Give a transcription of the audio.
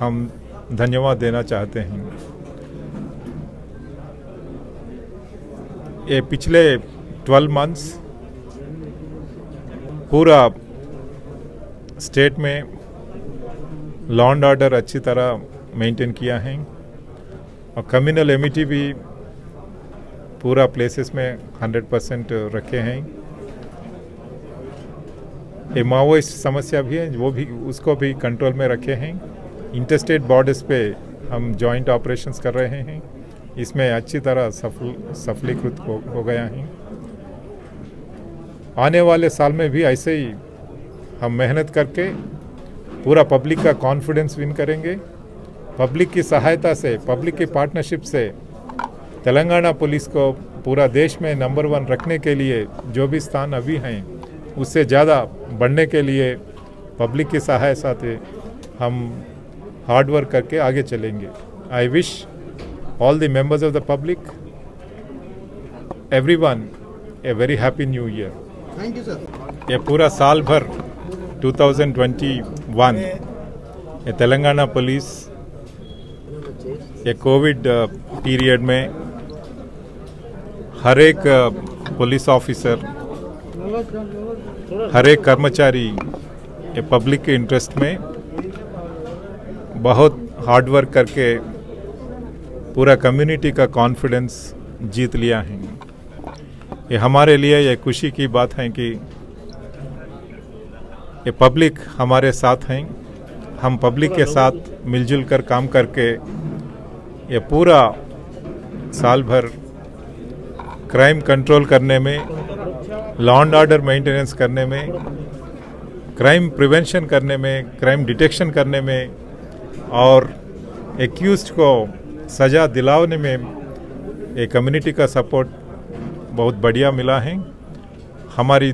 हम धन्यवाद देना चाहते हैं। ये पिछले 12 मंथ्स पूरा स्टेट में लॉ एंड ऑर्डर अच्छी तरह मेंटेन किया है और कम्युनल एमिटी भी पूरा प्लेसेस में 100% रखे हैं। ये माओइस्ट समस्या भी है, वो भी उसको भी कंट्रोल में रखे हैं। इंटरस्टेट बॉर्डर्स पे हम जॉइंट ऑपरेशंस कर रहे हैं, इसमें अच्छी तरह सफलीकृत हो गया है। आने वाले साल में भी ऐसे ही हम मेहनत करके पूरा पब्लिक का कॉन्फिडेंस विन करेंगे। पब्लिक की सहायता से, पब्लिक की पार्टनरशिप से तेलंगाना पुलिस को पूरा देश में नंबर 1 रखने के लिए जो भी स्थान अभी हैं उससे ज़्यादा बढ़ने के लिए पब्लिक की सहायता से हम हार्ड वर्क करके आगे चलेंगे। I wish all the members of the public, everyone a very happy new year. Thank you sir. ये पूरा साल भर 2021 ये तेलंगाना पुलिस ये कोविड पीरियड में हर एक पुलिस ऑफिसर, हर एक कर्मचारी ये पब्लिक के इंटरेस्ट में बहुत हार्ड वर्क करके पूरा कम्युनिटी का कॉन्फिडेंस जीत लिया है। ये हमारे लिए ये खुशी की बात है कि ये पब्लिक हमारे साथ हैं। हम पब्लिक के साथ मिलजुल कर काम करके ये पूरा साल भर क्राइम कंट्रोल करने में, लॉ एंड ऑर्डर मेंटेनेंस करने में, क्राइम प्रिवेंशन करने में, क्राइम डिटेक्शन करने में और एक्यूज्ड को सज़ा दिलाने में ये कम्युनिटी का सपोर्ट बहुत बढ़िया मिला है। हमारी